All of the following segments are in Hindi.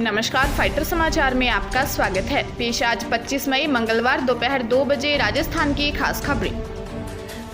नमस्कार, फाइटर समाचार में आपका स्वागत है। पेश आज 25 मई मंगलवार दोपहर 2 बजे राजस्थान की खास खबरें।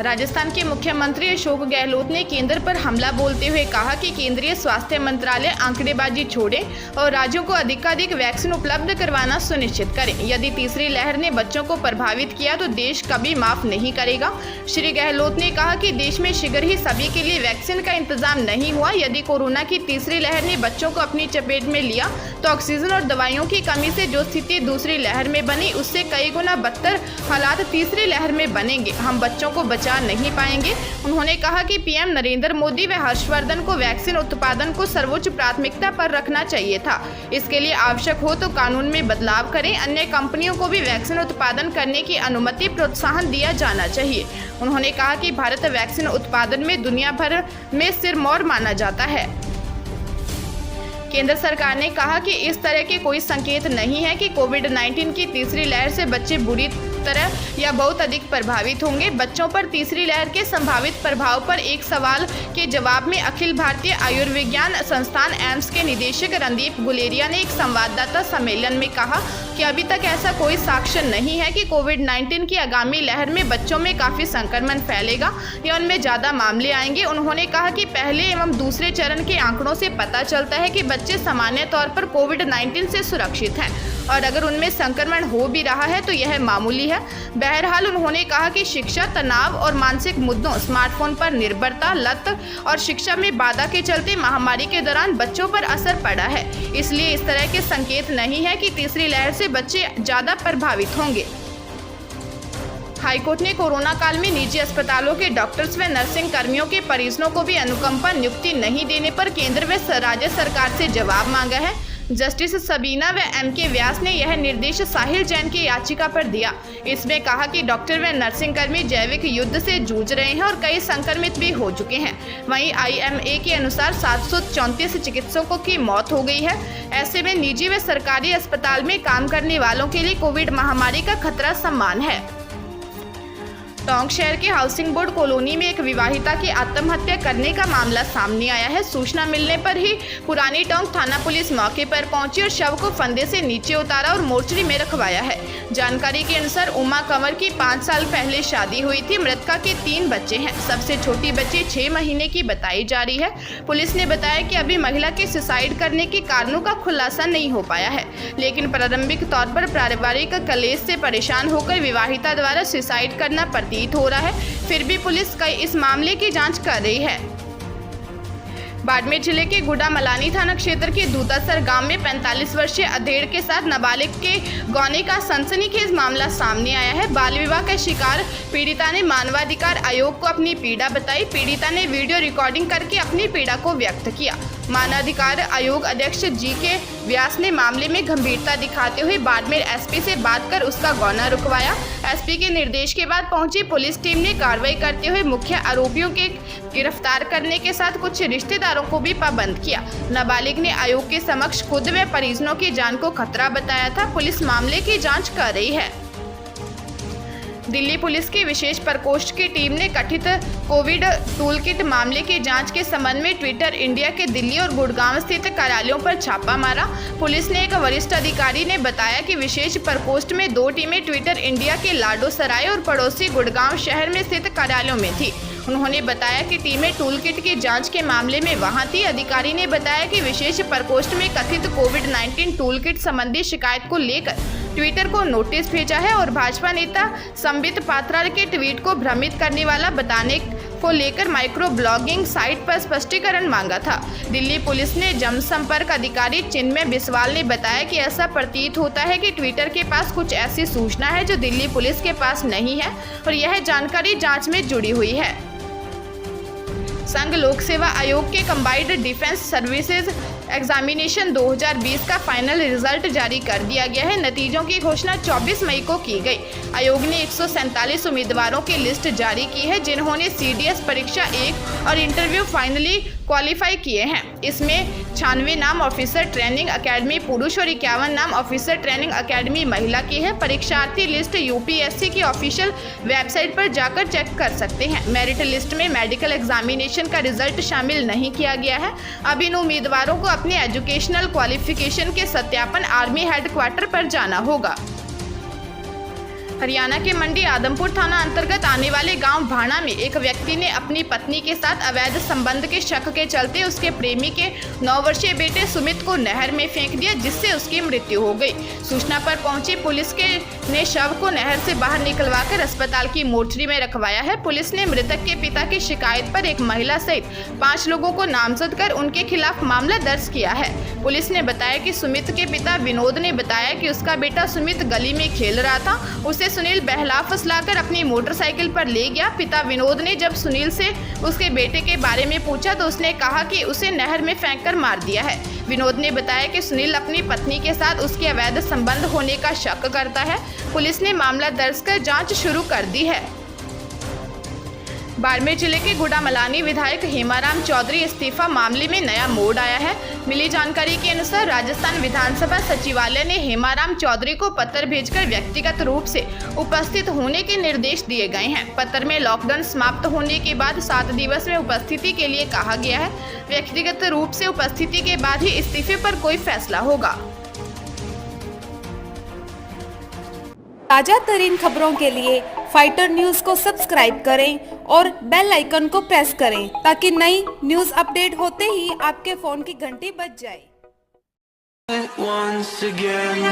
राजस्थान के मुख्यमंत्री अशोक गहलोत ने केंद्र पर हमला बोलते हुए कहा कि केंद्रीय स्वास्थ्य मंत्रालय आंकड़ेबाजी छोड़े और राज्यों को अधिकाधिक वैक्सीन उपलब्ध करवाना सुनिश्चित करें। यदि तीसरी लहर ने बच्चों को प्रभावित किया तो देश कभी माफ नहीं करेगा। श्री गहलोत ने कहा कि देश में शीघ्र ही सभी के लिए वैक्सीन का इंतजाम नहीं हुआ। यदि कोरोना की तीसरी लहर ने बच्चों को अपनी चपेट में लिया तो ऑक्सीजन और दवाइयों की कमी से जो स्थिति दूसरी लहर में बनी, उससे कई गुना बदतर हालात तीसरी लहर में बनेंगे। हम बच्चों को बचा नहीं पाएंगे। उन्होंने कहा कि पीएम नरेंद्र मोदी व हर्षवर्धन को वैक्सीन उत्पादन को सर्वोच्च प्राथमिकता पर रखना चाहिए था। इसके लिए आवश्यक हो तो कानून में बदलाव करें। अन्य कंपनियों को भी वैक्सीन उत्पादन करने की अनुमति प्रोत्साहन दिया जाना चाहिए। उन्होंने कहा कि भारत वैक्सीन उत्पादन में दुनिया भर में सिरमौर माना जाता है। केंद्र सरकार ने कहा कि इस तरह के कोई संकेत नहीं है कि कोविड-19 की तीसरी लहर से बच्चे बुरी तरह या बहुत अधिक प्रभावित होंगे। बच्चों पर तीसरी लहर के संभावित प्रभाव पर एक सवाल के जवाब में अखिल भारतीय आयुर्विज्ञान संस्थान एम्स के निदेशक रणदीप गुलेरिया ने एक संवाददाता सम्मेलन में कहा कि अभी तक ऐसा कोई साक्ष्य नहीं है कि कोविड-19 की आगामी लहर में बच्चों में काफी संक्रमण फैलेगा या उनमें ज्यादा मामले आएंगे। उन्होंने कहा कि पहले एवं दूसरे चरण के आंकड़ों से पता चलता है कि बच्चे सामान्य तौर पर कोविड-19 से सुरक्षित हैं और अगर उनमें संक्रमण हो भी रहा है तो यह मामूली है। बहरहाल उन्होंने कहा कि शिक्षा, तनाव और मानसिक मुद्दों, स्मार्टफोन पर निर्भरता, लत और शिक्षा में बाधा के चलते महामारी के दौरान बच्चों पर असर पड़ा है। इसलिए इस तरह के संकेत नहीं है कि तीसरी लहर से बच्चे ज्यादा प्रभावित होंगे। हाईकोर्ट ने कोरोना काल में निजी अस्पतालों के डॉक्टर्स व नर्सिंग कर्मियों के परिजनों को भी अनुकंपा नियुक्ति नहीं देने पर केंद्र व राज्य सरकार से जवाब मांगा है। जस्टिस सबीना व एम.के. व्यास ने यह निर्देश साहिल जैन की याचिका पर दिया। इसमें कहा कि डॉक्टर व नर्सिंग कर्मी जैविक युद्ध से जूझ रहे हैं और कई संक्रमित भी हो चुके हैं। वहीं IMA के अनुसार 734 चिकित्सकों की मौत हो गई है। ऐसे में निजी व सरकारी अस्पताल में काम करने वालों के लिए कोविड महामारी का खतरा समान है। टोंक शहर के हाउसिंग बोर्ड कॉलोनी में एक विवाहिता की आत्महत्या करने का मामला सामने आया है। सूचना मिलने पर ही पुरानी टोंक थाना पुलिस मौके पर पहुंची और शव को फंदे से नीचे उतारा और मोर्चरी में रखवाया है। जानकारी के अनुसार उमा कंवर की 5 साल पहले शादी हुई थी। मृतका के 3 बच्चे हैं। सबसे छोटी बच्ची 6 महीने की बताई जा रही है। पुलिस ने बताया कि अभी महिला के सुसाइड करने के कारणों का खुलासा नहीं हो पाया है, लेकिन प्रारंभिक तौर पर पारिवारिक कलेश से परेशान होकर विवाहिता द्वारा सुसाइड करना प्रतीत हो रहा है। फिर भी पुलिस इस मामले की जांच कर रही है। बाड़मेर जिले के गुड़ामलानी थाना क्षेत्र के दूतासर गांव में 45 वर्षीय अधेड़ के साथ नाबालिग के गौने का सनसनीखेज मामला सामने आया है। बाल विवाह का शिकार पीड़िता ने मानवाधिकार आयोग को अपनी पीड़ा बताई। पीड़िता ने वीडियो रिकॉर्डिंग करके अपनी पीड़ा को व्यक्त किया। मानवाधिकार आयोग अध्यक्ष G.K. व्यास ने मामले में गंभीरता दिखाते हुए बाड़मेर SP से बात कर उसका गौना रुकवाया। SP के निर्देश के बाद पहुंची पुलिस टीम ने कार्रवाई करते हुए मुख्य आरोपियों के गिरफ्तार करने के साथ कुछ रिश्तेदारों को भी पाबंद किया। नाबालिग ने आयोग के समक्ष खुद व परिजनों की जान को खतरा बताया था। पुलिस मामले की जांच कर रही है। दिल्ली पुलिस की विशेष प्रकोष्ठ की टीम ने कथित कोविड टूल किट मामले की जांच के संबंध में ट्विटर इंडिया के दिल्ली और गुड़गांव स्थित कार्यालयों पर छापा मारा। पुलिस ने एक वरिष्ठ अधिकारी ने बताया कि विशेष प्रकोष्ठ में 2 टीमें ट्विटर इंडिया के लाडो सराय और पड़ोसी गुड़गांव शहर में स्थित कार्यालयों में थी। उन्होंने बताया कि टीमें टूल किट की जांच के मामले में वहां थी। अधिकारी ने बताया कि विशेष प्रकोष्ठ में कथित कोविड-19 टूल किट संबंधी शिकायत को लेकर ट्विटर को नोटिस भेजा है और भाजपा नेता संबित पात्रा के ट्वीट को भ्रमित करने वाला बताने को लेकर माइक्रो ब्लॉगिंग साइट पर स्पष्टीकरण मांगा था। दिल्ली पुलिस ने जनसंपर्क अधिकारी चिन्मय बिस्वाल ने बताया कि ऐसा प्रतीत होता है कि ट्विटर के पास कुछ ऐसी सूचना है जो दिल्ली पुलिस के पास नहीं है और यह जानकारी जांच में जुड़ी हुई है। संघ लोक सेवा आयोग के कंबाइंड डिफेंस सर्विसेज एग्जामिनेशन 2020 का फाइनल रिजल्ट जारी कर दिया गया है। नतीजों की घोषणा 24 मई को की गई। आयोग ने 147 उम्मीदवारों की लिस्ट जारी की है जिन्होंने CDS परीक्षा 1 और इंटरव्यू फाइनली क्वालिफाई किए हैं। इसमें 96 नाम ऑफिसर ट्रेनिंग अकेडमी पुरुष और 51 नाम ऑफिसर ट्रेनिंग अकेडमी महिला की है। परीक्षार्थी लिस्ट UPSC की ऑफिशियल वेबसाइट पर जाकर चेक कर सकते हैं। मेरिट लिस्ट में मेडिकल एग्जामिनेशन का रिजल्ट शामिल नहीं किया गया है। अब इन उम्मीदवारों को अपने एजुकेशनल क्वालिफिकेशन के सत्यापन आर्मी हेडक्वार्टर पर जाना होगा। हरियाणा के मंडी आदमपुर थाना अंतर्गत आने वाले गांव भाणा में एक व्यक्ति ने अपनी पत्नी के साथ अवैध संबंध के शक के चलते उसके प्रेमी के 9 वर्षीय बेटे सुमित को नहर में फेंक दिया, जिससे उसकी मृत्यु हो गई। सूचना पर पहुंची पुलिस ने शव को नहर से बाहर निकलवाकर अस्पताल की मोर्चरी में रखवाया है। पुलिस ने मृतक के पिता की शिकायत पर एक महिला सहित 5 लोगों को नामजद कर उनके खिलाफ मामला दर्ज किया है। पुलिस ने बताया कि सुमित के पिता विनोद ने बताया कि उसका बेटा सुमित गली में खेल रहा था, उसे सुनील बहला फुसलाकर अपनी मोटरसाइकिल पर ले गया। पिता विनोद ने जब सुनील से उसके बेटे के बारे में पूछा तो उसने कहा कि उसे नहर में फेंककर मार दिया है। विनोद ने बताया कि सुनील अपनी पत्नी के साथ उसके अवैध संबंध होने का शक करता है। पुलिस ने मामला दर्ज कर जांच शुरू कर दी है। बाड़मेर जिले के गुड़ामलानी विधायक हेमाराम चौधरी इस्तीफा मामले में नया मोड़ आया है। मिली जानकारी के अनुसार राजस्थान विधानसभा सचिवालय ने हेमाराम चौधरी को पत्र भेजकर व्यक्तिगत रूप से उपस्थित होने के निर्देश दिए गए हैं। पत्र में लॉकडाउन समाप्त होने के बाद 7 दिवस में उपस्थिति के लिए कहा गया है। व्यक्तिगत रूप से उपस्थिति के बाद ही इस्तीफे पर कोई फैसला होगा। ताजा तरीन खबरों के लिए फाइटर न्यूज को सब्सक्राइब करें और बेल आइकन को प्रेस करें ताकि नई न्यूज अपडेट होते ही आपके फोन की घंटी बज जाए। Once again